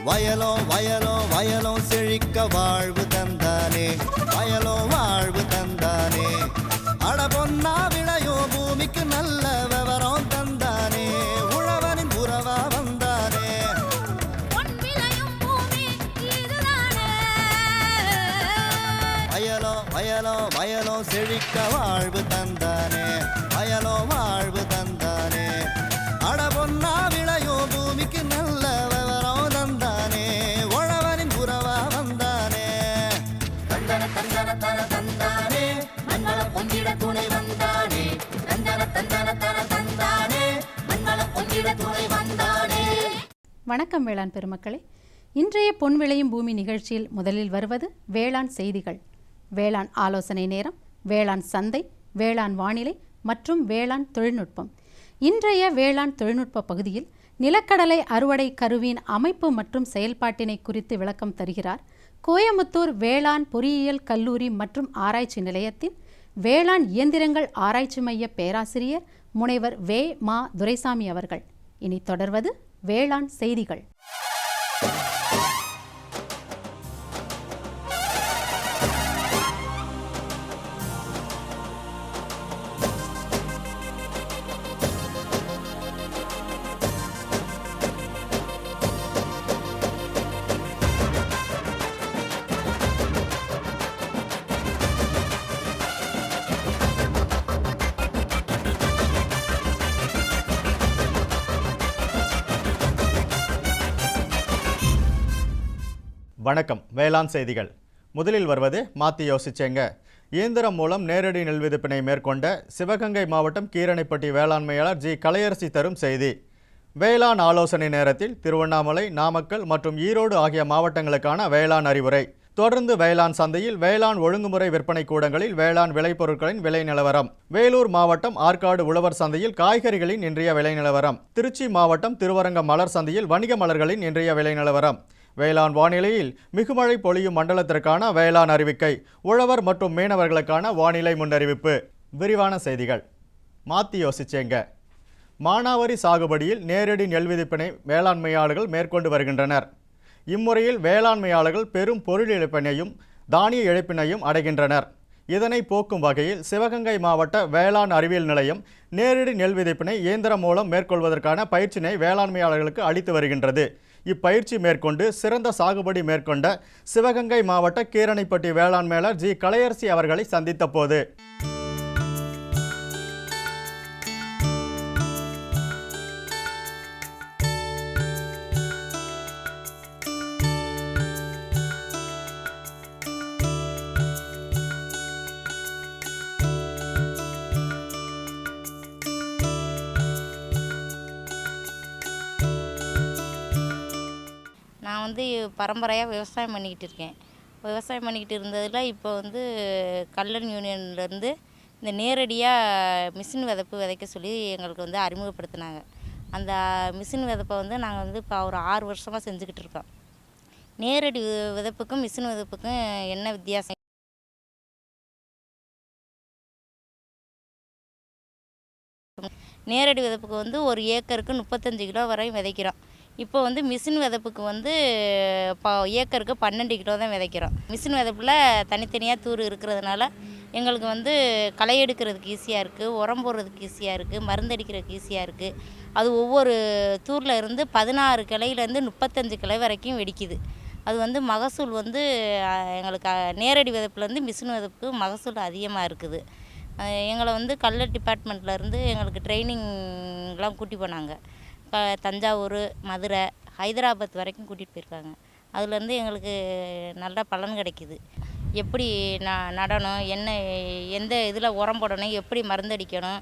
வயலோ வயலோ வயலோ செழிக்க வாழ்வு தந்தானே, வயலோ வாழ்வு தந்தானே. அட பொன்னா விளையோ பூமிக்கு நல்ல விவரம் தந்தானே, உழவனின் உறவா வந்தானே. வயலோ வயலோ வயலோ செழிக்க வாழ்வு தந்தானே, வயலோ வாழ்வு தந்தானே. அட பொன்னா விளையோ பூமிக்கு நல்ல விவரம் தந்தானே, உழவனின் உறவா வந்தானே. தந்தன தந்தன தன தந்தானே, மண்வள பொங்கிட துணை வந்தானே. தந்தன தந்தன தன தந்தானே, மண்வள பொங்கிட துணை வந்தானே. வணக்கம் வேளாண் பெருமக்களே. இன்றைய பொன் விளையும் பூமி நிகழ்ச்சியில் முதலில் வருவது வேளாண் செய்திகள், வேளாண் ஆலோசனை நேரம், வேளாண் சந்தை, வேளாண் வானிலை மற்றும் வேளாண் தொழில்நுட்பம். இன்றைய வேளாண் தொழில்நுட்ப பகுதியில் நிலக்கடலை அறுவடை கருவியின் அமைப்பு மற்றும் செயல்பாட்டினை குறித்து விளக்கம் தருகிறார் கோயமுத்தூர் வேளாண் பொறியியல் கல்லூரி மற்றும் ஆராய்ச்சி நிலையத்தின் வேளாண் இயந்திரங்கள் ஆராய்ச்சி மைய பேராசிரியர் முனைவர் வே. மா. துரைசாமி அவர்கள். இனி தொடர்வது வேளாண் செய்திகள். வணக்கம். வேளாண் செய்திகள். முதலில் வருவது மாற்றி யோசிச்சேங்க. இயந்திரம் மூலம் நேரடி நெல் விதைப்பினை மேற்கொண்ட சிவகங்கை மாவட்டம் கீரனைப்பட்டி வேளாண்மையாளர் ஜி. கலையரசி தரும் செய்தி. வேளாண் ஆலோசனை நேரத்தில் திருவண்ணாமலை, நாமக்கல் மற்றும் ஈரோடு ஆகிய மாவட்டங்களுக்கான வேளாண் அறிவுரை. தொடர்ந்து வேளாண் சந்தையில் வேளாண் ஒழுங்குமுறை விற்பனை கூடங்களில் வேளாண் விளைபொருட்களின் விலை நிலவரம். வேலூர் மாவட்டம் ஆற்காடு உழவர் சந்தையில் காய்கறிகளின் இன்றைய விலை நிலவரம். திருச்சி மாவட்டம் திருவரங்கம் மலர் சந்தையில் வணிக மலர்களின் இன்றைய விலை நிலவரம். வேளாண் வானிலையில் மிகுமழை பொழியும் மண்டலத்திற்கான வேளாண் அறிவிக்கை, உழவர் மற்றும் மீனவர்களுக்கான வானிலை முன்னறிவிப்பு. விரிவான செய்திகள். மாற்றி யோசிச்சேங்க. மானாவாரி சாகுபடியில் நேரடி நெல் விதைப்பினை வேளாண்மையாளர்கள் மேற்கொண்டு வருகின்றனர். இம்முறையில் வேளாண்மையாளர்கள் பெரும் பொருள் இழப்பினையும் தானிய இழப்பினையும் அடைகின்றனர். இதனை போக்கும் வகையில் சிவகங்கை மாவட்ட வேளாண் அறிவியல் நிலையம் நேரடி நெல் விதைப்பினை இயந்திரம் மூலம் மேற்கொள்வதற்கான பயிற்சியினை வேளாண்மையாளர்களுக்கு அளித்து வருகின்றது. இப்பயிற்சி மேற்கொண்டு சிறந்த சாகுபடி மேற்கொண்ட சிவகங்கை மாவட்ட கீரனைப்பட்டி வேளாண் மேலர் ஜி. கலையரசி அவர்களை சந்தித்த போது நான் பரம்பரையாக விவசாயம் பண்ணிக்கிட்டு இருக்கேன். விவசாயம் பண்ணிக்கிட்டு இருந்ததில் இப்போ கல்லன் யூனியன்லேருந்து இந்த நேரடியாக மிஷின் விதைப்பு விதைக்க சொல்லி எங்களுக்கு அறிமுகப்படுத்தினாங்க. அந்த மிஷின் விதைப்பை நாங்கள் இப்போ ஒரு 6 வருஷமாக செஞ்சுக்கிட்டு இருக்கோம். நேரடி விதைப்புக்கும் மிஷின் விதைப்புக்கும் என்ன வித்தியாசம்? நேரடி விதைப்புக்கு ஒரு ஏக்கருக்கு 35 கிலோ வரையும் விதைக்கிறோம். இப்போ மிஷின் விதைப்புக்கு ஏக்கருக்கு 12 கிலோ தான் விதைக்கிறோம். மிஷின் விதைப்பில் தனித்தனியாக தூர் இருக்கிறதுனால எங்களுக்கு களை எடுக்கிறதுக்கு ஈஸியாக இருக்குது, உரம் போடுறதுக்கு ஈஸியாக இருக்குது, மருந்தடிக்கிறதுக்கு ஈஸியாக இருக்குது. அது ஒவ்வொரு தூரில் இருந்து 16 கிளையிலேருந்து 35 கிளை வரைக்கும் வெடிக்குது. அது மகசூல் எங்களுக்கு நேரடி விதைப்புலேருந்து மிஷின் விதைப்புக்கு மகசூல் அதிகமாக இருக்குது. எங்களை கல்லர் டிபார்ட்மெண்ட்லேருந்து எங்களுக்கு ட்ரைனிங்லாம் கூட்டி போனாங்க. தஞ்சாவூர், மதுரை, ஹைதராபாத் வரைக்கும் கூட்டிகிட்டு போயிருக்காங்க. அதுலேருந்து எங்களுக்கு நல்ல பலன் கிடைக்கிது. எப்படி நடணும், எந்த இதில் உரம் போடணும், எப்படி மருந்தடிக்கணும்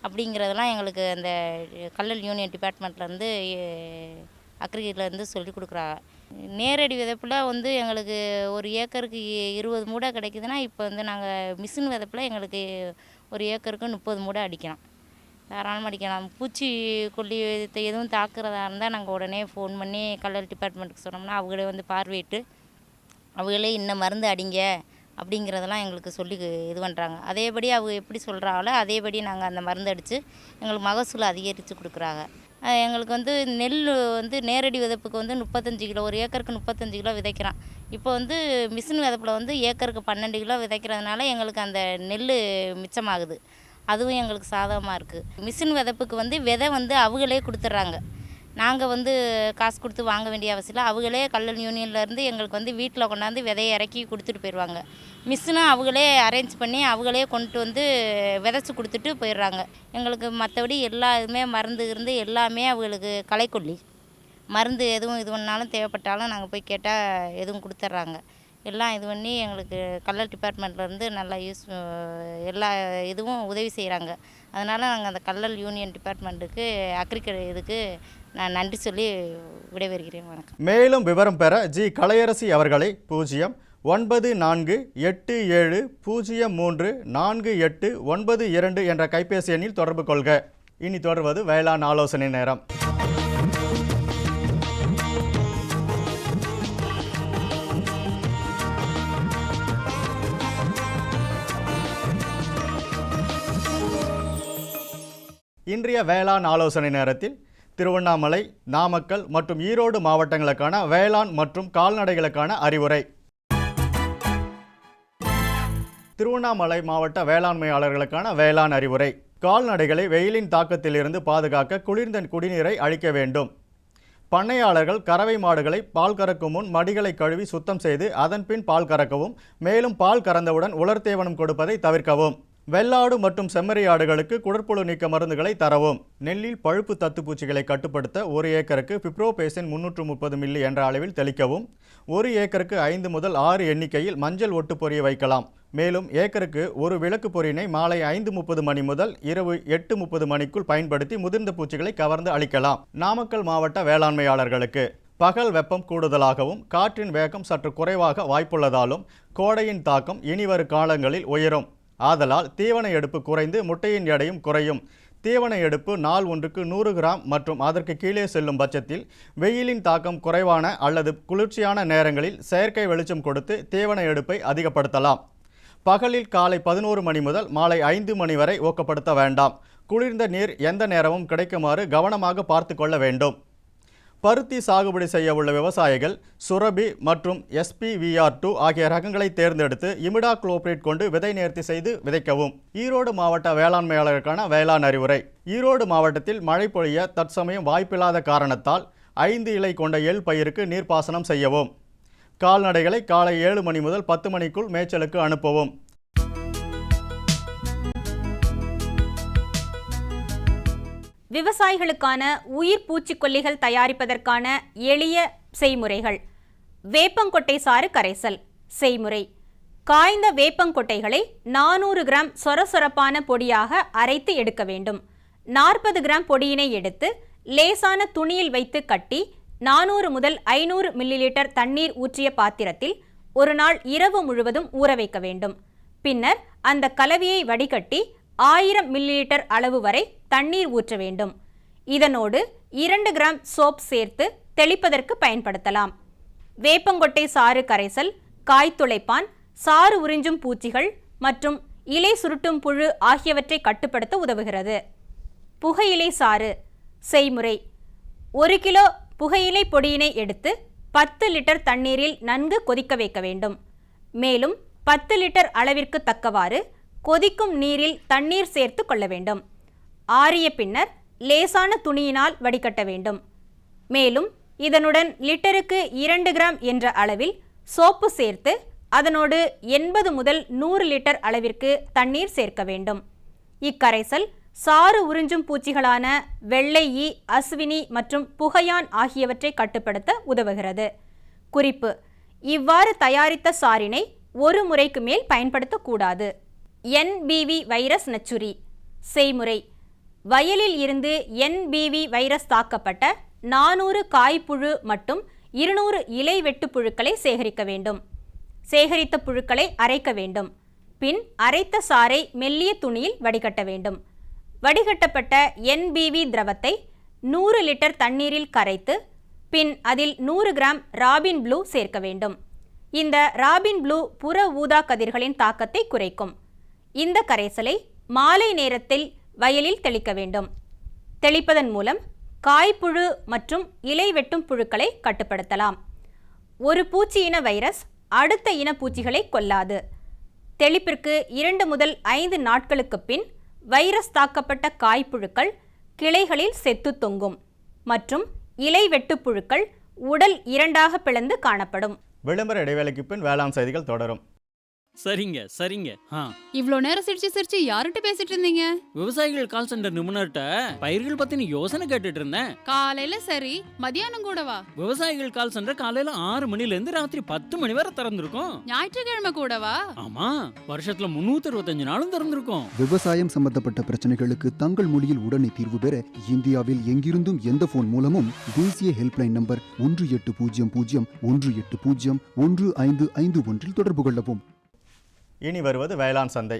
அப்படிங்கிறதெல்லாம் எங்களுக்கு அந்த கல்லல் யூனியன் டிபார்ட்மெண்ட்லேருந்து அக்ரிலேருந்து சொல்லி கொடுக்குறாங்க. நேரடி விதைப்பில் எங்களுக்கு ஒரு ஏக்கருக்கு 20 மூடை கிடைக்குதுன்னா இப்போ நாங்கள் மிஷின் விதைப்பில் எங்களுக்கு ஒரு ஏக்கருக்கு 30 மூடை அடிக்கலாம், தாராளமாக அடிக்கலாம். பூச்சிக்கொல்லி எதுவும் தாக்குறதா இருந்தால் நாங்கள் உடனே ஃபோன் பண்ணி கல்லல் டிபார்ட்மெண்ட்டுக்கு சொன்னோம்னா அவங்களே பார்வையிட்டு அவங்களே இன்னும் மருந்து அடிங்க அப்படிங்கிறதெல்லாம் எங்களுக்கு சொல்லி இது பண்ணுறாங்க. அதேபடி அவங்க எப்படி சொல்கிறாங்களோ அதேபடி நாங்கள் அந்த மருந்து அடித்து எங்களுக்கு மகசூல் அதிகரித்து கொடுக்குறாங்க. எங்களுக்கு வந்து நெல் வந்து நேரடி விதைப்புக்கு வந்து 35 கிலோ, ஒரு ஏக்கருக்கு 35 கிலோ விதைக்கிறான். இப்போ வந்து மிஷின் விதைப்பில் வந்து ஏக்கருக்கு 12 கிலோ விதைக்கிறதுனால எங்களுக்கு அந்த நெல் மிச்சமாகுது. அதுவும் எங்களுக்கு சாதகமாக இருக்குது. மிஷின் விதைப்புக்கு வந்து விதை வந்து அவங்களே கொடுத்துட்றாங்க. நாங்கள் வந்து காசு கொடுத்து வாங்க வேண்டிய அவசியம் இல்லை. அவங்களே கல்லல் யூனியன்லேருந்து எங்களுக்கு வந்து வீட்டில் கொண்டாந்து விதையை இறக்கி கொடுத்துட்டு போயிடுவாங்க. மிஷினும் அவங்களே அரேஞ்ச் பண்ணி அவங்களே கொண்டு வந்து விதைச்சி கொடுத்துட்டு போயிடுறாங்க. எங்களுக்கு மற்றபடி எல்லா இதுவுமே மருந்து இருந்து எல்லாமே அவங்களுக்கு களைக்கொல்லி மருந்து எதுவும் இது பண்ணாலும் தேவைப்பட்டாலும் நாங்கள் போய் கேட்டால் எதுவும் கொடுத்துட்றாங்க. எல்லாம் இது பண்ணி எங்களுக்கு கல்லல் டிபார்ட்மெண்ட்லேருந்து நல்லா எல்லா இதுவும் உதவி செய்கிறாங்க. அதனால் நாங்கள் அந்த கல்லல் யூனியன் டிபார்ட்மெண்ட்டுக்கு இதுக்கு நான் நன்றி சொல்லி விடைபெறுகிறேன். வணக்கம். மேலும் விவரம் பெற ஜி கலையரசி அவர்களை 0987034892 என்ற கைபேசி எண்ணில் தொடர்பு கொள்க. இனி தொடர்வது வேளாண் ஆலோசனை நேரம். இன்றைய வேளாண் ஆலோசனை நேரத்தில் திருவண்ணாமலை, நாமக்கல் மற்றும் ஈரோடு மாவட்டங்களுக்கான வேளாண் மற்றும் கால்நடைகளுக்கான அறிவுரை. திருவண்ணாமலை மாவட்ட வேளாண்மையாளர்களுக்கான வேளாண் அறிவுரை. கால்நடைகளை வெயிலின் தாக்கத்திலிருந்து பாதுகாக்க குளிர்ந்த குடிநீரை அளிக்க வேண்டும். பண்ணையாளர்கள் கறவை மாடுகளை பால் கறக்கும் முன் மடிகளை கழுவி சுத்தம் செய்து அதன் பின் பால் கறக்கவும், மேலும் பால் கறந்தவுடன் உலர்த்தேவனம் கொடுப்பதை தவிர்க்கவும். வெள்ளாடு மற்றும் செம்மறி ஆடுகளுக்கு குடற்புழு நீக்க மருந்துகளை தரவும். நெல்லில் பழுப்பு தத்துப்பூச்சிகளை கட்டுப்படுத்த 1 ஏக்கருக்கு பிப்ரோபேசின் 330 மில்லி என்ற அளவில் தெளிக்கவும். 1 ஏக்கருக்கு 5 முதல் 6 எண்ணிக்கையில் மஞ்சள் ஒட்டு பொரிய வைக்கலாம். மேலும் ஏக்கருக்கு 1 விளக்கு பொறியினை மாலை 5:30 மணி முதல் இரவு 8:30 மணிக்குள் பயன்படுத்தி முதிர்ந்த பூச்சிகளை கவர்ந்து அளிக்கலாம். நாமக்கல் மாவட்ட வேளாண்மையாளர்களுக்கு பகல் வெப்பம் கூடுதலாகவும் காற்றின் வேகம் சற்று குறைவாக வாய்ப்புள்ளதாலும் கோடையின் தாக்கம் இனிவரும் காலங்களில் உயரும். ஆதலால் தீவன எடுப்பு குறைந்து முட்டையின் எடையும் குறையும். தீவன எடுப்பு நாள் ஒன்றுக்கு 100 கிராம் மற்றும் அதற்கு கீழே செல்லும் பட்சத்தில் வெயிலின் தாக்கம் குறைவான அல்லது குளிர்ச்சியான நேரங்களில் செயற்கை வெளிச்சம் கொடுத்து தீவன எடுப்பை அதிகப்படுத்தலாம். பகலில் காலை 11 மணி முதல் மாலை 5 மணி வரை ஊக்கப்படுத்த வேண்டாம். குளிர்ந்த நீர் எந்த நேரமும் கிடைக்குமாறு கவனமாக பார்த்து கொள்ள வேண்டும். பருத்தி சாகுபடி செய்ய உள்ள விவசாயிகள் சுரபி மற்றும் SPVR2 ஆகிய ரகங்களை தேர்ந்தெடுத்து இமிடாக்ளோபிரேட் கொண்டு விதை நேர்த்தி செய்து விதைக்கவும். ஈரோடு மாவட்ட வேளாண்மையாளருக்கான வேளாண் அறிவுரை. ஈரோடு மாவட்டத்தில் மழை பொழிய தற்சமயம் வாய்ப்பில்லாத காரணத்தால் 5 இலை கொண்ட எள் பயிருக்கு நீர்ப்பாசனம் செய்யவும். கால்நடைகளை காலை 7 மணி முதல் 10 மணிக்குள் மேய்ச்சலுக்கு அனுப்பவும். விவசாயிகளுக்கான உயிர் பூச்சிக்கொல்லிகள் தயாரிப்பதற்கான எளிய செய்முறைகள். வேப்பங்கொட்டை சாறு கரைசல் செய்முறை. காய்ந்த வேப்பங்கொட்டைகளை 400 கிராம் சொரசொரப்பான பொடியாக அரைத்து எடுக்க வேண்டும். 40 கிராம் பொடியினை எடுத்து லேசான துணியில் வைத்து கட்டி 400 முதல் 500 மில்லிலிட்டர் தண்ணீர் ஊற்றிய பாத்திரத்தில் ஒரு நாள் இரவு முழுவதும் ஊற வைக்க வேண்டும். பின்னர் அந்த கலவையை வடிகட்டி 1000 மில்லிலிட்டர் அளவு வரை தண்ணீர் ஊற்ற வேண்டும். இதனோடு 2 கிராம் சோப் சேர்த்து தெளிப்பதற்கு பயன்படுத்தலாம். வேப்பங்கொட்டை சாறு கரைசல் காய்த்துளைப்பான், சாறு உறிஞ்சும் பூச்சிகள் மற்றும் இலை சுருட்டும் புழு ஆகியவற்றை கட்டுப்படுத்த உதவுகிறது. புகையிலை சாறு செய்முறை. 1 கிலோ புகையிலை பொடியினை எடுத்து 10 லிட்டர் தண்ணீரில் நன்கு கொதிக்க வைக்க வேண்டும். மேலும் 10 லிட்டர் அளவிற்கு தக்கவாறு கொதிக்கும் நீரில் தண்ணீர் சேர்த்து கொள்ள வேண்டும். ஆறிய பின்னர் லேசான துணியினால் வடிகட்ட வேண்டும். மேலும் இதனுடன் லிட்டருக்கு 2 கிராம் என்ற அளவில் சோப்பு சேர்த்து அதனோடு 80 முதல் 100 லிட்டர் அளவிற்கு தண்ணீர் சேர்க்க வேண்டும். இக்கரைசல் சாறு உறிஞ்சும் பூச்சிகளான வெள்ளை ஈ, அஸ்வினி மற்றும் புகையான் ஆகியவற்றை கட்டுப்படுத்த உதவுகிறது. குறிப்பு: இவ்வாறு தயாரித்த சாறினை ஒரு முறைக்கு மேல் பயன்படுத்தக்கூடாது. NBV வைரஸ் நச்சுரி செய்முறை. வயலில் இருந்து NBV வைரஸ் தாக்கப்பட்ட 400 காய்ப்புழு மற்றும் 200 இலை வெட்டு புழுக்களை சேகரிக்க வேண்டும். சேகரித்த புழுக்களை அரைக்க வேண்டும். பின் அரைத்த சாறை மெல்லிய துணியில் வடிகட்ட வேண்டும். வடிகட்டப்பட்ட NBV திரவத்தை 100 லிட்டர் தண்ணீரில் கரைத்து பின் அதில் 100 கிராம் ராபின் ப்ளூ சேர்க்க வேண்டும். இந்த ராபின் ப்ளூ புற ஊதா கதிர்களின் தாக்கத்தை குறைக்கும். இந்த கரைசலை மாலை நேரத்தில் வயலில் தெளிக்க வேண்டும். தெளிப்பதன் மூலம் காய்ப்புழு மற்றும் இலை வெட்டும் புழுக்களை கட்டுப்படுத்தலாம். ஒரு பூச்சி இன வைரஸ் அடுத்த இன பூச்சிகளை கொல்லாது. தெளிப்பிற்கு 2 முதல் 5 நாட்களுக்கு பின் வைரஸ் தாக்கப்பட்ட காய்ப்புழுக்கள் கிளைகளில் செத்து தொங்கும் மற்றும் இலை வெட்டுப்புழுக்கள் உடல் 2ஆக பிளந்து காணப்படும். விளம்பர இடைவேளைக்கு பின் வேளாண் செய்திகள் தொடரும். சரிங்க. இவ்ளோ நேரம் சிரிச்சு யார்கிட்ட பேசிட்டு இருந்தீங்க? விவசாயிகள் கால் சென்டர் நிபுணர்கிட்ட பயிர்கள் பத்தின யோசனை கேட்டுட்டு இருந்தேன். காலையில சரி, மதியானம் கூடவா? விவசாயிகள் கால் சென்டர் காலையில 6 மணில இருந்து ராத்திரி 10 மணி வரை திறந்திருக்கும். ஞாயிற்றுக்கிழமை கூடவா? ஆமா, வருஷத்துல 365 நாளும் திறந்திருக்கும். விவசாயம் சம்பந்தப்பட்ட பிரச்சனைகளுக்கு தங்கள் மொழியில் உடனே தீர்வு பெற இந்தியாவில் எங்கிருந்தும் எந்த போன் மூலமும் தேசிய ஹெல்ப்லைன் நம்பர் 1800-180-1551 தொடர்பு கொள்ளவும். இனி வருவது வேளாண் சந்தை.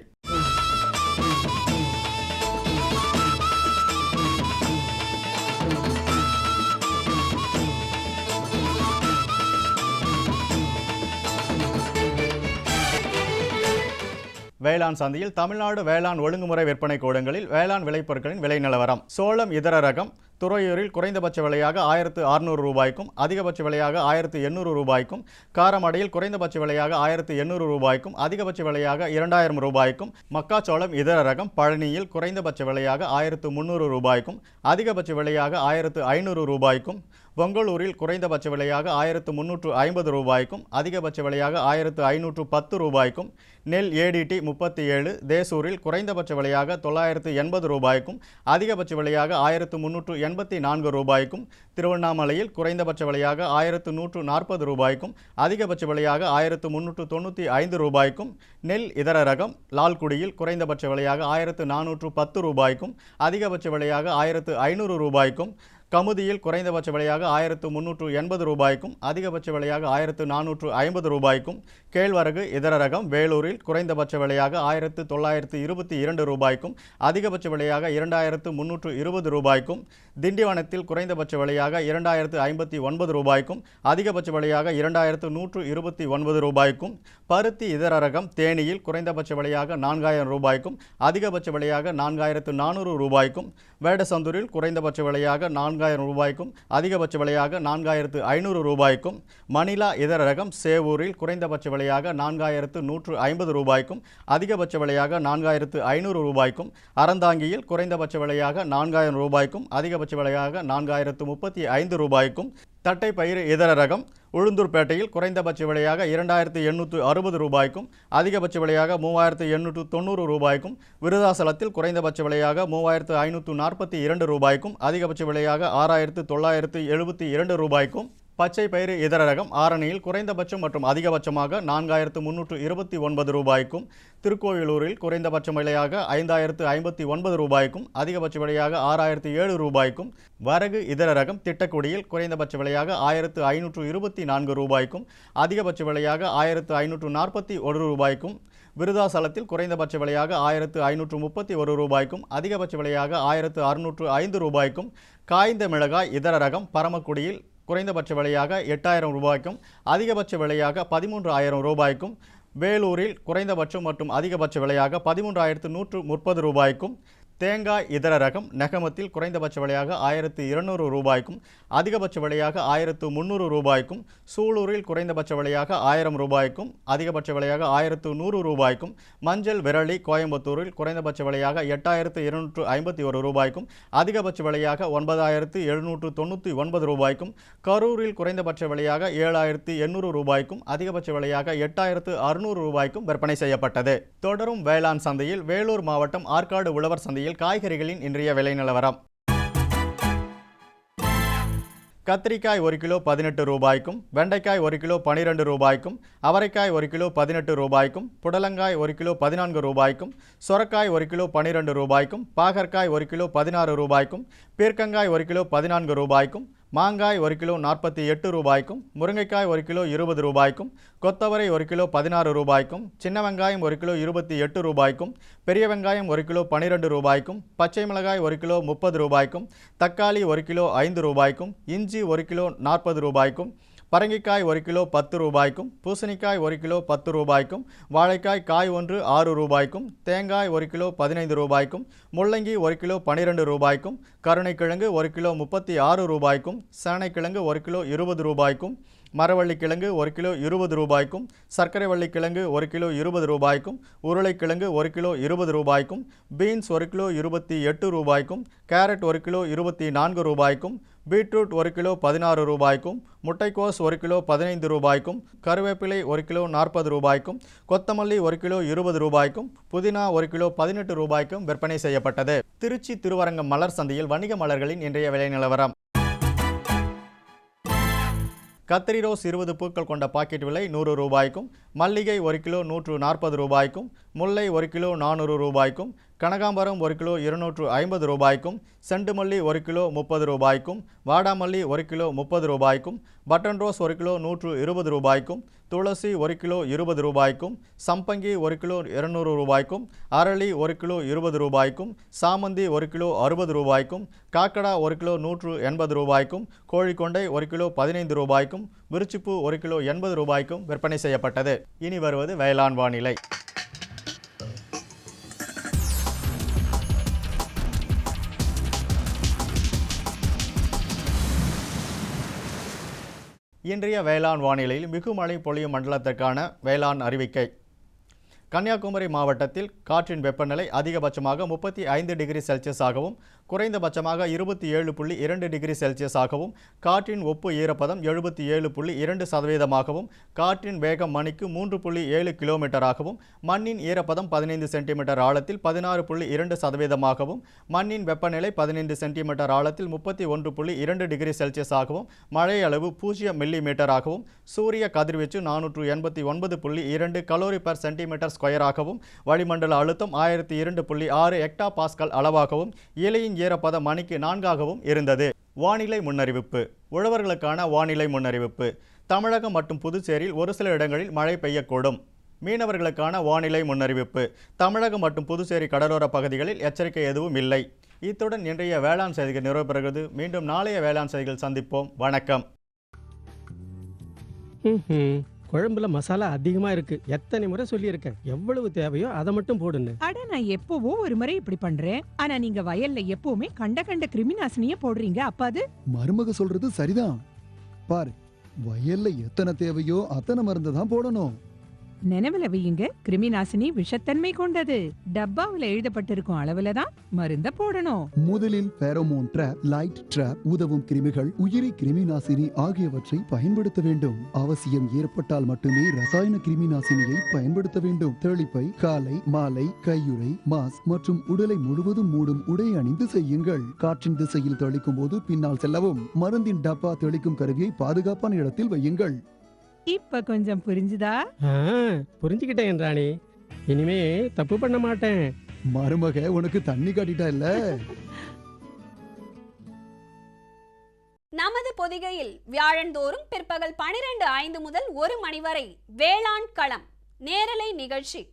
வேளாண் சந்தையில் தமிழ்நாடு வேளாண் ஒழுங்குமுறை விற்பனை கூடங்களில் வேளாண் விளைபொருட்களின் விலை நிலவரம். சோளம் இதர ரகம் துறையூரில் குறைந்தபட்ச விலையாக 1600 ரூபாய்க்கும் அதிகபட்ச விலையாக 1800 ரூபாய்க்கும், காரமடையில் குறைந்தபட்ச விலையாக 1800 ரூபாய்க்கும் அதிகபட்ச விலையாக 2000 ரூபாய்க்கும், மக்காச்சோளம் இதர ரகம் பழனியில் குறைந்தபட்ச விலையாக 1300 ரூபாய்க்கும் அதிகபட்ச விலையாக 1500 ரூபாய்க்கும், பொங்கலூரில் குறைந்தபட்ச விலையாக 1350 ரூபாய்க்கும் அதிகபட்ச விலையாக 1510 ரூபாய்க்கும், நெல் ஏடிடி 37 தேசூரில் குறைந்தபட்ச விலையாக 980 ரூபாய்க்கும் அதிகபட்ச விலையாக 1384 ரூபாய்க்கும், திருவண்ணாமலையில் குறைந்தபட்ச விலையாக 1140 ரூபாய்க்கும் அதிகபட்ச விலையாக 1395 ரூபாய்க்கும், நெல் இதர ரகம் லால்குடியில் குறைந்தபட்ச விலையாக 1410 ரூபாய்க்கும் அதிகபட்ச விலையாக 1500 ரூபாய்க்கும், கமுதியில் குறைந்தபட்ச விலையாக 1380 ரூபாய்க்கும் அதிகபட்ச விலையாக 1450 ரூபாய்க்கும், கேழ்வரகு இதர ரகம் வேலூரில் குறைந்தபட்ச விலையாக 1922 ரூபாய்க்கும் அதிகபட்ச விலையாக 2320 ரூபாய்க்கும், திண்டிவனத்தில் குறைந்தபட்ச விலையாக 2059 ரூபாய்க்கும் அதிகபட்ச விலையாக 2129 ரூபாய்க்கும், பருத்தி இதர ரகம் தேனியில் குறைந்தபட்ச விலையாக 4000 ரூபாய்க்கும் அதிகபட்ச விலையாக 4400 ரூபாய்க்கும், வேடசந்தூரில் குறைந்தபட்ச விலையாக 4000 ரூபாய்க்கும் அதிகபட்ச விலையாக 4500 ரூபாய்க்கும், மணிலா இதர ரகம் சேவூரில் குறைந்தபட்ச விலையாக 4150 ரூபாய்க்கும் அதிகபட்ச விலையாக 4500 ரூபாய்க்கும், அறந்தாங்கியில் குறைந்தபட்ச விலையாக 4000 ரூபாய்க்கும் அதிகபட்ச விலையாக 4035 ரூபாய்க்கும், தட்டை பயிறு இதர ரகம் உளுந்தூர்பேட்டையில் குறைந்தபட்ச விலையாக 2860 ரூபாய்க்கும் அதிகபட்ச விலையாக 3890 ரூபாய்க்கும், விருதாசலத்தில் குறைந்தபட்ச விலையாக 3542 ரூபாய்க்கும் அதிகபட்ச விலையாக 6972 ரூபாய்க்கும், பச்சை பயிறு இதர ரகம் ஆரணியில் குறைந்தபட்சம் மற்றும் அதிகபட்சமாக 4329 ரூபாய்க்கும், திருக்கோவிலூரில் குறைந்தபட்ச விலையாக 5059 ரூபாய்க்கும் அதிகபட்ச விலையாக 6007 ரூபாய்க்கும், வரகு இதர ரகம் திட்டக்குடியில் குறைந்தபட்ச விலையாக 1524 ரூபாய்க்கும் அதிகபட்ச விலையாக 1541 ரூபாய்க்கும், விருதாசலத்தில் குறைந்தபட்ச விலையாக 1531 ரூபாய்க்கும் அதிகபட்ச விலையாக 1605 ரூபாய்க்கும், காய்ந்த மிளகாய் இதர ரகம் பரமக்குடியில் குறைந்தபட்ச விலையாக 8000 ரூபாய்க்கும் அதிகபட்ச விலையாக 13000 ரூபாய்க்கும், வேலூரில் குறைந்தபட்சம் மற்றும் அதிகபட்ச விலையாக 13130 ரூபாய்க்கும், தேங்காய் இதர ரகம் நெகமத்தில் குறைந்தபட்ச விலையாக 1200 ரூபாய்க்கும் அதிகபட்ச விலையாக 1300 ரூபாய்க்கும், சூலூரில் குறைந்தபட்ச விலையாக 1000 ரூபாய்க்கும் அதிகபட்ச விலையாக 1100 ரூபாய்க்கும், மஞ்சள் விரலி கோயம்புத்தூரில் குறைந்தபட்ச விலையாக 8251 ரூபாய்க்கும் அதிகபட்ச விலையாக 9799 ரூபாய்க்கும், கரூரில் குறைந்தபட்ச விலையாக 7800 ரூபாய்க்கும் அதிகபட்ச விலையாக 8600 ரூபாய்க்கும் விற்பனை செய்யப்பட்டது. தொடரும் வேளாண் சந்தையில் வேலூர் மாவட்டம் ஆற்காடு உழவர் சந்தையில் காய்கறிகளின் இன்றைய விலை நிலவரம். கத்திரிக்காய் 1 கிலோ 18 ரூபாய்க்கும், வெண்டைக்காய் 1 கிலோ 12 ரூபாய்க்கும், அவரைக்காய் 1 கிலோ 18 ரூபாய்க்கும், புடலங்காய் 1 கிலோ 14 ரூபாய்க்கும், சொரக்காய் 1 கிலோ 12 ரூபாய்க்கும், பாகற்காய் 1 கிலோ 16 ரூபாய்க்கும், பீர்க்கங்காய் 1 கிலோ 14 ரூபாய்க்கும், மாங்காய் 1 கிலோ 48 ரூபாய்க்கும், முருங்கைக்காய் 1 கிலோ 20 ரூபாய்க்கும், கொத்தவரை 1 கிலோ 16 ரூபாய்க்கும், சின்ன வெங்காயம் 1 கிலோ 28 ரூபாய்க்கும், பெரிய வெங்காயம் 1 கிலோ 12 ரூபாய்க்கும், பச்சை மிளகாய் 1 கிலோ 30 ரூபாய்க்கும், தக்காளி 1 கிலோ 5 ரூபாய்க்கும், இஞ்சி 1 கிலோ 40 ரூபாய்க்கும், பரங்கிக்காய் 1 கிலோ 10 ரூபாய்க்கும், பூசணிக்காய் 1 கிலோ 10 ரூபாய்க்கும், வாழைக்காய் காய் ஒன்று 6 ரூபாய்க்கும், தேங்காய் 1 கிலோ 15 ரூபாய்க்கும், முள்ளங்கி 1 கிலோ 12 ரூபாய்க்கும், கருணைக்கிழங்கு 1 கிலோ 36 ரூபாய்க்கும், சேனைக்கிழங்கு 1 கிலோ 20 ரூபாய்க்கும், மரவள்ளிக்கிழங்கு 1 கிலோ 20 ரூபாய்க்கும், சர்க்கரை வள்ளிக்கிழங்கு 1 கிலோ 20 ரூபாய்க்கும், உருளைக்கிழங்கு 1 கிலோ 20 ரூபாய்க்கும், பீன்ஸ் 1 கிலோ 28 ரூபாய்க்கும், கேரட் 1 கிலோ 24 ரூபாய்க்கும், பீட்ரூட் 1 கிலோ 16 ரூபாய்க்கும், முட்டைக்கோஸ் 1 கிலோ 15 ரூபாய்க்கும், கருவேப்பிலை 1 கிலோ 40 ரூபாய்க்கும், கொத்தமல்லி 1 கிலோ 20 ரூபாய்க்கும், புதினா 1 கிலோ 18 ரூபாய்க்கும் விற்பனை செய்யப்பட்டது. திருச்சி திருவரங்கம் மலர் சந்தையில் வணிக மலர்களின் இன்றைய விலை நிலவரம். கத்திரி ரோஸ் 20 பூக்கள் கொண்ட பாக்கெட் விலை 100 ரூபாய்க்கும், மல்லிகை 1 கிலோ 140 ரூபாய்க்கும், முல்லை 1 கிலோ 400 ரூபாய்க்கும், கனகாம்பரம் 1 கிலோ 250 ரூபாய்க்கும், செண்டுமல்லி 1 கிலோ 30 ரூபாய்க்கும், வாடாமல்லி 1 கிலோ 30 ரூபாய்க்கும், பட்டன் ரோஸ் 1 கிலோ 120 ரூபாய்க்கும், துளசி 1 கிலோ 20 ரூபாய்க்கும், சம்பங்கி 1 கிலோ 200 ரூபாய்க்கும், அரளி 1 கிலோ 20 ரூபாய்க்கும், சாமந்தி 1 கிலோ 60 ரூபாய்க்கும், காக்கடா 1 கிலோ 180 ரூபாய்க்கும், கோழிக்கொண்டை 1 கிலோ 15 ரூபாய்க்கும், விருச்சிப்பூ 1 கிலோ 80 ரூபாய்க்கும் விற்பனை செய்யப்பட்டது. இனி வருவது வேளாண் வானிலை. இன்றைய வேளாண் வானிலையில் மிகு மழை பொழியும் மண்டலத்திற்கான வேளாண் அறிவிக்கை. கன்னியாகுமரி மாவட்டத்தில் காற்றின் வெப்பநிலை அதிகபட்சமாக 35 டிகிரி செல்சியஸாகவும் குறைந்தபட்சமாக 27.2 டிகிரி செல்சியஸாகவும், காற்றின் ஒப்பு ஈரப்பதம் 77.2%, காற்றின் வேகம் மணிக்கு 3.7 கிலோமீட்டராகவும், மண்ணின் ஈரப்பதம் 15 சென்டிமீட்டர் ஆழத்தில் 16.2%, மண்ணின் வெப்பநிலை 15 சென்டிமீட்டர் ஆழத்தில் 31.2 டிகிரி செல்சியஸாகவும், மழை அளவு 0 மில்லிமீட்டராகவும், சூரிய கதிர்வீச்சு 489.2 கலோரி பர் சென்டிமீட்டர் ஸ்கொயராகவும், வளிமண்டல அழுத்தம் 1002.6 ஹெக்டா பாஸ்கல் அளவாகவும், இலையின் ஈரப்பத மணிக்கு 4ஆகவும் இருந்தது. வானிலை முன்னறிவிப்பு. உழவர்களுக்கான வானிலை முன்னறிவிப்பு. தமிழகம் மற்றும் புதுச்சேரியில் ஒரு சில இடங்களில் மழை பெய்யக்கூடும். மீனவர்களுக்கான வானிலை முன்னறிவிப்பு. தமிழகம் மற்றும் புதுச்சேரி கடலோர பகுதிகளில் எச்சரிக்கை எதுவும் இல்லை. இத்துடன் இன்றைய வேளாண் செய்திகள் நிறைவு பெறுகிறது. மீண்டும் நாளைய வேளாண் செய்திகள் சந்திப்போம். வணக்கம். குழம்புல மசாலா அதிகமா இருக்கு. எத்தனை முறை சொல்லியிருக்கேன், எவ்வளவு தேவையோ அதை மட்டும் போடுன்னு. அட, நான் எப்பவோ ஒரு முறை இப்படி பண்றேன். ஆனா நீங்க வயல்ல எப்பவுமே கண்ட கிருமி நாசினிய போடுறீங்க. அப்ப அது மருமக சொல்றது சரிதான். பாரு, வயல்ல எத்தனை தேவையோ அத்தனை மருந்து தான் போடணும். நினைவுல வையுங்க, கிருமி நாசினி விஷத்தன்மை கொண்டது. டப்பாவுல எழுதப்பட்டிருக்கும் அளவுல தான் மருந்த போடணும். முதலில் ஃபெரோமோன் ட்ராப், லைட் ட்ராப், உதவும் கிருமிகள், உயிரி கிருமி நாசினி ஆகியவற்றை பயன்படுத்த வேண்டும். அவசியம் ஏற்பட்டால் மட்டுமே ரசாயன கிருமி நாசினியை பயன்படுத்த வேண்டும். தெளிப்பை காலை மாலை கையுறை, மாஸ்க் மற்றும் உடலை முழுவதும் மூடும் உடை அணிந்து செய்யுங்கள். காற்றின் திசையில் தெளிக்கும் போது பின்னால் செல்லவும். மருந்தின் டப்பா தெளிக்கும் கருவியை பாதுகாப்பான இடத்தில் வையுங்கள். இப்ப கொஞ்சம் புரிஞ்சுதா? புரிஞ்சுக்கிட்டேன் ராணி. இனிமே தப்பு பண்ண மாட்டேன். மருமக உனக்கு தண்ணி காட்டிட்டா இல்ல. நமது பொதிகையில் வியாழந்தோறும் பிற்பகல் 12:05 முதல் 1 மணி வரை வேளாண் களம் நேரலை நிகழ்ச்சி.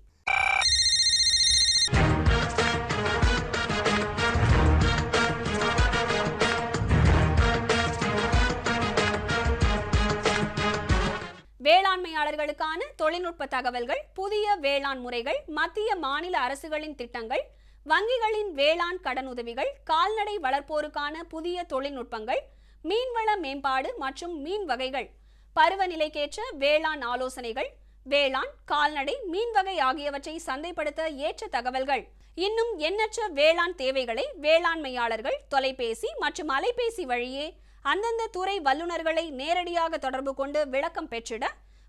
வேளாண்மையாளர்களுக்கான தொழில்நுட்ப தகவல்கள், புதிய வேளாண் முறைகள், மத்திய மாநில அரசுகளின் திட்டங்கள், வங்கிகளின் வேளாண் கடனுதவிகள், கால்நடை வளர்ப்போருக்கான புதிய தொழில்நுட்பங்கள், மீன்வள மேம்பாடு மற்றும் மீன் வகைகள், பருவநிலைக்கேற்ற வேளாண் ஆலோசனைகள், வேளாண், கால்நடை, மீன் வகை ஆகியவற்றை சந்தைப்படுத்த ஏற்ற தகவல்கள், இன்னும் எண்ணற்ற வேளாண் தேவைகளை வேளாண்மையாளர்கள் தொலைபேசி மற்றும் அலைபேசி வழியே அந்தந்த துறை வல்லுநர்களை நேரடியாக தொடர்பு கொண்டு விளக்கம் பெற்றிட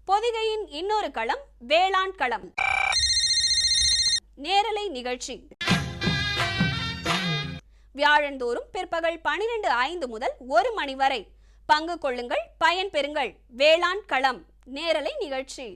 பொதிகையின் இன்னொரு களம் வேளாண் களம் நேரலை நிகழ்ச்சி. வியாழந்தோறும் பிற்பகல் 12:05 முதல் 1 மணி வரை பங்கு கொள்ளுங்கள், பயன் பெறுங்கள். வேளாண் களம் நேரலை நிகழ்ச்சி.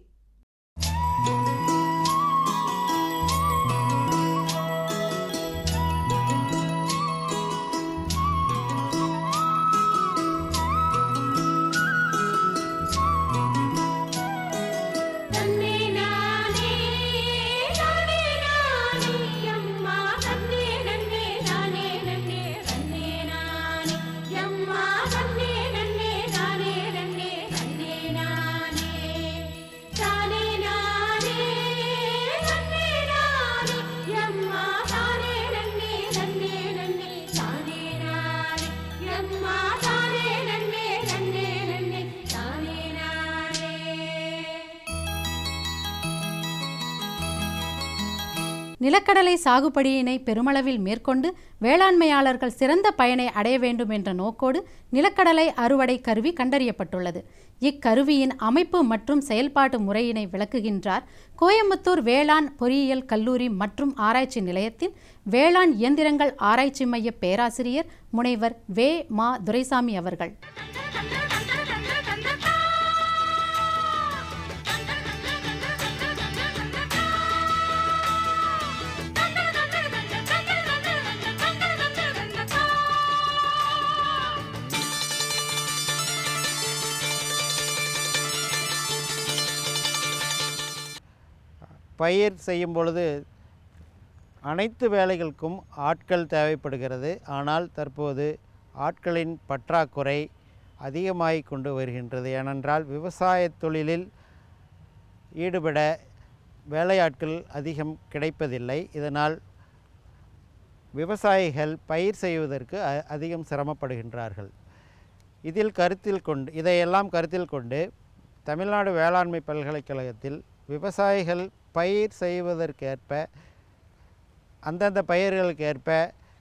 நிலக்கடலை சாகுபடியினை பெருமளவில் மேற்கொண்டு வேளாண்மையாளர்கள் சிறந்த பயனை அடைய வேண்டும் என்ற நோக்கோடு நிலக்கடலை அறுவடை கருவி கண்டறியப்பட்டுள்ளது. இக்கருவியின் அமைப்பு மற்றும் செயல்பாட்டு முறையினை விளக்குகின்றார் கோயம்புத்தூர் வேளாண் பொறியியல் கல்லூரி மற்றும் ஆராய்ச்சி நிலையத்தின் வேளாண் இயந்திரங்கள் ஆராய்ச்சி மைய பேராசிரியர் முனைவர் வே. மா. துரைசாமி அவர்கள். பயிர் செய்யும் பொழுது அனைத்து வேலைகளுக்கும் ஆட்கள் தேவைப்படுகிறது. ஆனால் தற்போது ஆட்களின் பற்றாக்குறை அதிகமாகிக் கொண்டு வருகின்றது. ஏனென்றால் விவசாய தொழிலில் ஈடுபட வேலையாட்கள் அதிகம் கிடைப்பதில்லை. இதனால் விவசாயிகள் பயிர் செய்வதற்கு அதிகம் சிரமப்படுகின்றார்கள். இதையெல்லாம் கருத்தில் கொண்டு தமிழ்நாடு வேளாண்மை பல்கலைக்கழகத்தில் விவசாயிகள் பயிர் செய்வதற்கேற்ப அந்தந்த பயிர்களுக்கேற்ப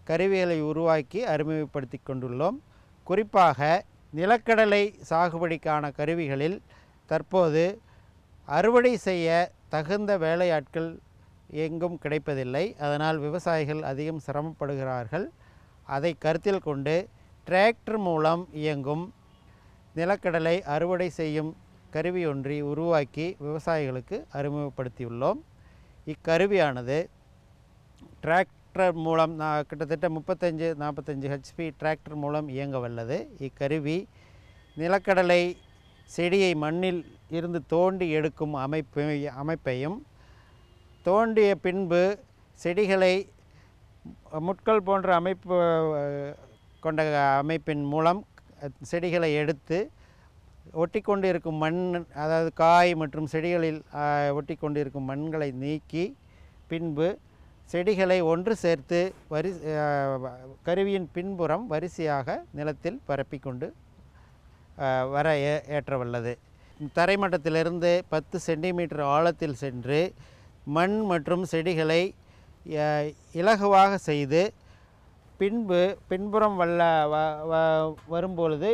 கருவிகளை உருவாக்கி அறிமுகப்படுத்தி கொண்டுள்ளோம். குறிப்பாக நிலக்கடலை சாகுபடிக்கான கருவிகளில் தற்போது அறுவடை செய்ய தகுந்த வேலையாட்கள் எங்கும் கிடைப்பதில்லை. அதனால் விவசாயிகள் அதிகம் சிரமப்படுகிறார்கள். அதை கருத்தில் கொண்டு டிராக்டர் மூலம் இயங்கும் நிலக்கடலை அறுவடை செய்யும் கருவி ஒன்றை உருவாக்கி விவசாயிகளுக்கு அறிமுகப்படுத்தியுள்ளோம். இக்கருவியானது டிராக்டர் மூலம் கிட்டத்தட்ட 35-45 ஹெச்பி டிராக்டர் மூலம் இயங்க வல்லது. இக்கருவி நிலக்கடலை செடியை மண்ணில் இருந்து தோண்டி எடுக்கும் அமைப்பையும் தோண்டிய பின்பு செடிகளை முட்கள் போன்ற அமைப்பு கொண்ட அமைப்பின் மூலம் செடிகளை எடுத்து ஒட்டி கொண்டு இருக்கும் மண், அதாவது காய் மற்றும் செடிகளில் ஒட்டி கொண்டு இருக்கும் மண்களை நீக்கி பின்பு செடிகளை ஒன்று சேர்த்து கருவியின் பின்புறம் வரிசையாக நிலத்தில் பரப்பிக்கொண்டு வர ஏற்றவல்லது. தரைமட்டத்திலிருந்து 10 சென்டிமீட்டர் ஆழத்தில் சென்று மண் மற்றும் செடிகளை இலகுவாக செய்து பின்புறம் வரும்பொழுது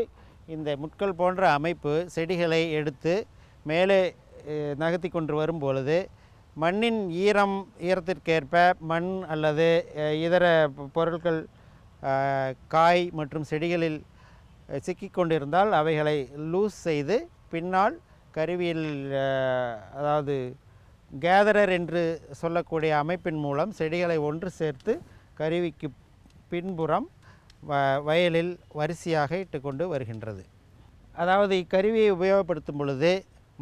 இந்த முட்கள் போன்ற அமைப்பு செடிகளை எடுத்து மேலே நகர்த்தி கொண்டு வரும்பொழுது மண்ணின் ஈரத்திற்கேற்ப மண் அல்லது இதர பொருட்கள் காய் மற்றும் செடிகளில் சிக்கிக்கொண்டிருந்தால் அவைகளை லூஸ் செய்து பின்னால் கருவியில் அதாவது கேதரர் என்று சொல்லக்கூடிய அமைப்பின் மூலம் செடிகளை ஒன்று சேர்த்து கருவிக்கு பின்புறம் வயலில் வரிசையாக இட்டுக்கொண்டு வருகின்றது. அதாவது இக்கருவியை உபயோகப்படுத்தும் பொழுது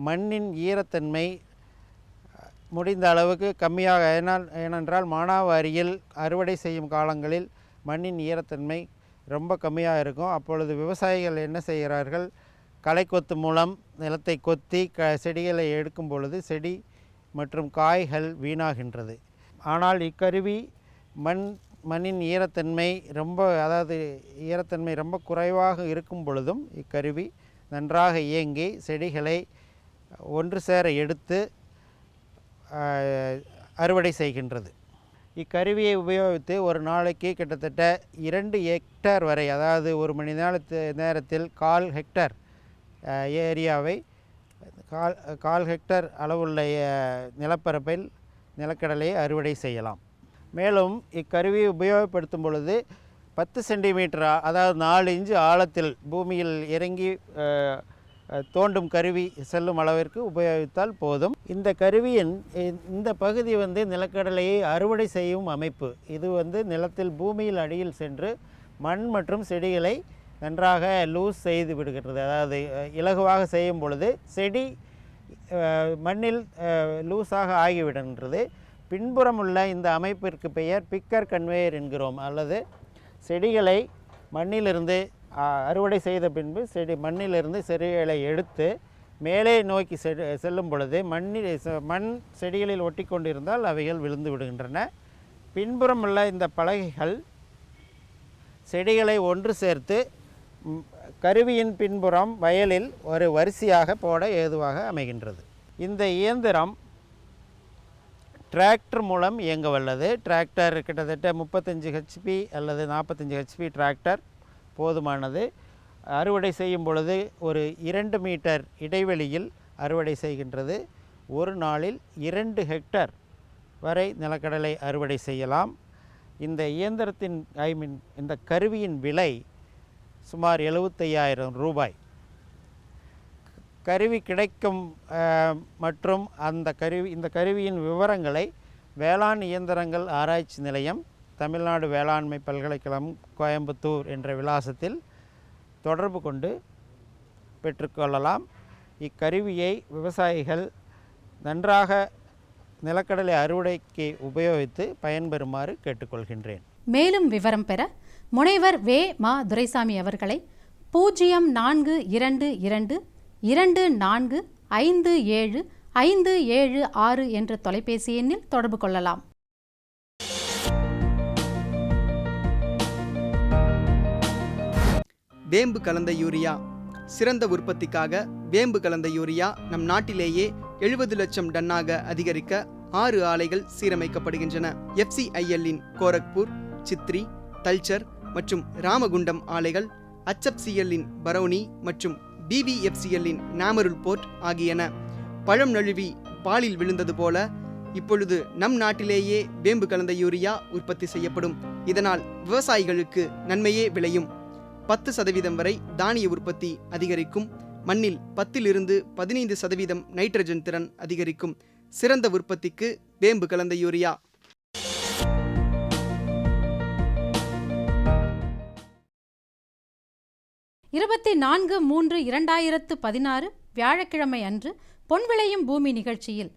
மண்ணின் ஈரத்தன்மை முடிந்த அளவுக்கு கம்மியாக, ஏனென்றால் மானாவாரியில் அறுவடை செய்யும் காலங்களில் மண்ணின் ஈரத்தன்மை ரொம்ப கம்மியாக இருக்கும். அப்பொழுது விவசாயிகள் என்ன செய்கிறார்கள், களை கொத்து மூலம் நிலத்தை கொத்தி செடிகளை எடுக்கும் பொழுது செடி மற்றும் காய்கள் வீணாகின்றது. ஆனால் இக்கருவி மண்ணின் ஈரத்தன்மை ரொம்ப குறைவாக இருக்கும் பொழுதும் இக்கருவி நன்றாக இயங்கி செடிகளை ஒன்று சேர எடுத்து அறுவடை செய்கின்றது. இக்கருவியை உபயோகித்து ஒரு நாளைக்கு கிட்டத்தட்ட 2 ஹெக்டேர் வரை, அதாவது 1 மணி நேரத்தில் 1/4 ஹெக்டேர் ஏரியாவை 1/4 ஹெக்டேர் அளவுள்ள நிலப்பரப்பில் நிலக்கடலையை அறுவடை செய்யலாம். மேலும் இக்கருவியை உபயோகப்படுத்தும் பொழுது 10 சென்டிமீட்டர், அதாவது 4 இன்ச்சு ஆழத்தில் பூமியில் இறங்கி தோண்டும் கருவி செல்லும் அளவிற்கு உபயோகித்தால் போதும். இந்த கருவியின் இந்த பகுதி நிலக்கடலையை அறுவடை செய்யும் அமைப்பு. இது நிலத்தில் பூமியில் அடியில் சென்று மண் மற்றும் செடிகளை நன்றாக லூஸ் செய்து விடுகிறது. அதாவது இலகுவாக செய்யும் பொழுது செடி மண்ணில் லூஸாக ஆகிவிடுகின்றது. பின்புறம் உள்ள இந்த அமைப்பிற்கு பெயர் பிக்கர் கன்வேயர் என்கிறோம். அல்லது செடிகளை மண்ணிலிருந்து அறுவடை செய்த பின்பு மண்ணிலிருந்து செடிகளை எடுத்து மேலே நோக்கி செல்லும் பொழுது மண் செடிகளில் ஒட்டி கொண்டிருந்தால் அவைகள் விழுந்து விடுகின்றன. பின்புறம் உள்ள இந்த பலகைகள் செடிகளை ஒன்று சேர்த்து கருவியின் பின்புறம் வயலில் ஒரு வரிசையாக போட ஏதுவாக அமைகின்றது. இந்த இயந்திரம் டிராக்டர் மூலம் இயங்க வல்லது. டிராக்டர் கிட்டத்தட்ட 35 ஹெச்பி அல்லது 45 ஹெச்பி டிராக்டர் போதுமானது. அறுவடை செய்யும் பொழுது ஒரு 2 மீட்டர் இடைவெளியில் அறுவடை செய்கின்றது. ஒரு நாளில் 2 ஹெக்டர் வரை நிலக்கடலை அறுவடை செய்யலாம். இந்த இயந்திரத்தின் இந்த கருவியின் விலை சுமார் 75,000 ரூபாய். கருவி கிடைக்கும் மற்றும் இந்த கருவியின் விவரங்களை வேளாண் இயந்திரங்கள் ஆராய்ச்சி நிலையம், தமிழ்நாடு வேளாண்மை பல்கலைக்கழகம், கோயம்புத்தூர் என்ற விலாசத்தில் தொடர்பு கொண்டு பெற்றுக்கொள்ளலாம். இக்கருவியை விவசாயிகள் நன்றாக நிலக்கடலை அறுவடைக்கு உபயோகித்து பயன்பெறுமாறு கேட்டுக்கொள்கின்றேன். மேலும் விவரம் பெற முனைவர் வே. மா. துரைசாமி அவர்களை 0422245756 என்ற தொலைபேசி எண்ணில் தொடர்பு கொள்ளலாம். வேம்பு கலந்த யூரியா. சிறந்த உற்பத்திக்காக வேம்பு கலந்த யூரியா நம் நாட்டிலேயே 70 லட்சம் டன்னாக அதிகரிக்க 6 ஆலைகள் சீரமைக்கப்படுகின்றன. FCIL-இன் கோரக்பூர், சித்ரி, தல்சர் மற்றும் ராமகுண்டம் ஆலைகள், HFCL-இன் பரௌனி மற்றும் BVFCL-இன் நாமருல் போர்ட் ஆகியன. பழம் நழுவி பாலில் விழுந்தது போல இப்பொழுது நம் நாட்டிலேயே வேம்பு கலந்த யூரியா உற்பத்தி செய்யப்படும். இதனால் விவசாயிகளுக்கு நன்மையே விளையும். 10% வரை தானிய உற்பத்தி அதிகரிக்கும். மண்ணில் 10-15% நைட்ரஜன் திறன் அதிகரிக்கும். சிறந்த உற்பத்திக்கு வேம்பு கலந்த யூரியா. இருபத்தி 4/3/2016 வியாழக்கிழமை அன்று பொன் விளையும் பூமி நிகழ்ச்சியில்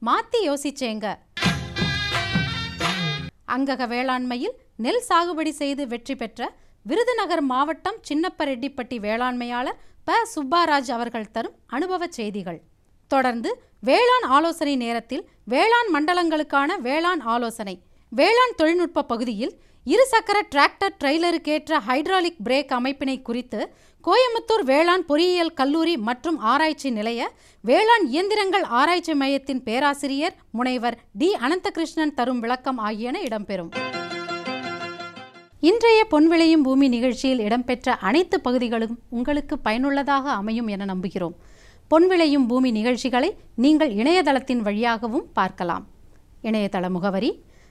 மாத்தி யோசிச்சேங்க. அங்கக வேளாண்மையில் நெல் சாகுபடி செய்து வெற்றி பெற்ற விருதுநகர் மாவட்டம் சின்னப்பரெட்டிப்பட்டி வேளாண்மையாளர் ப. சுப்பாராஜ் அவர்கள் தரும் அனுபவ செய்திகள். தொடர்ந்து வேளாண் ஆலோசனை நேரத்தில் வேளாண் மண்டலங்களுக்கான வேளாண் ஆலோசனை. வேளாண் தொழில்நுட்ப பகுதியில் இருசக்கர டிராக்டர் ட்ரெய்லருக்கேற்ற ஹைட்ராலிக் பிரேக் அமைப்பினை குறித்து கோயம்புத்தூர் வேளாண் பொறியியல் கல்லூரி மற்றும் ஆராய்ச்சி நிலைய வேளாண் இயந்திரங்கள் ஆராய்ச்சி மையத்தின் பேராசிரியர் முனைவர் டி. அனந்தகிருஷ்ணன் தரும் விளக்கம் ஆகியன இடம்பெறும். இன்றைய பொன் விளையும் பூமி நிகழ்ச்சியில் இடம்பெற்ற அனைத்து பகுதிகளும் உங்களுக்கு பயனுள்ளதாக அமையும் என நம்புகிறோம். பொன் விளையும் பூமி நிகழ்ச்சிகளை நீங்கள் இணையதளத்தின் வழியாகவும் பார்க்கலாம். இணையதள முகவரி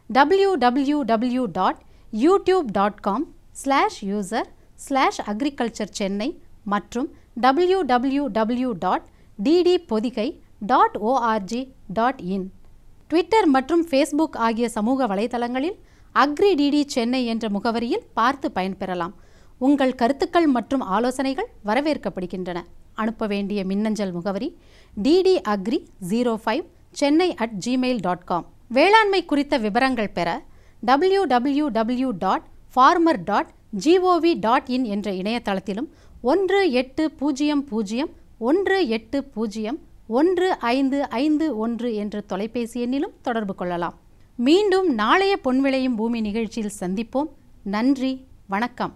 www.youtube.com/user/agriculture சென்னை மற்றும் www.ddpodigai.org.in. ட்விட்டர் மற்றும் ஃபேஸ்புக் ஆகிய சமூக வலைதளங்களில் அக்ரிடிடி சென்னை என்ற முகவரியில் பார்த்து பயன்பெறலாம். உங்கள் கருத்துக்கள் மற்றும் ஆலோசனைகள் வரவேற்கப்படுகின்றன. அனுப்ப வேண்டிய மின்னஞ்சல் முகவரி ddagri05chennai@gmail.com. வேளாண்மை குறித்த விவரங்கள் பெற www.farmer.gov.in என்ற இணையதளத்திலும் 1801801551 என்ற தொலைபேசி எண்ணிலும் தொடர்பு கொள்ளலாம். மீண்டும் நாளைய பொன் விளையும் பூமி நிகழ்ச்சியில் சந்திப்போம். நன்றி, வணக்கம்.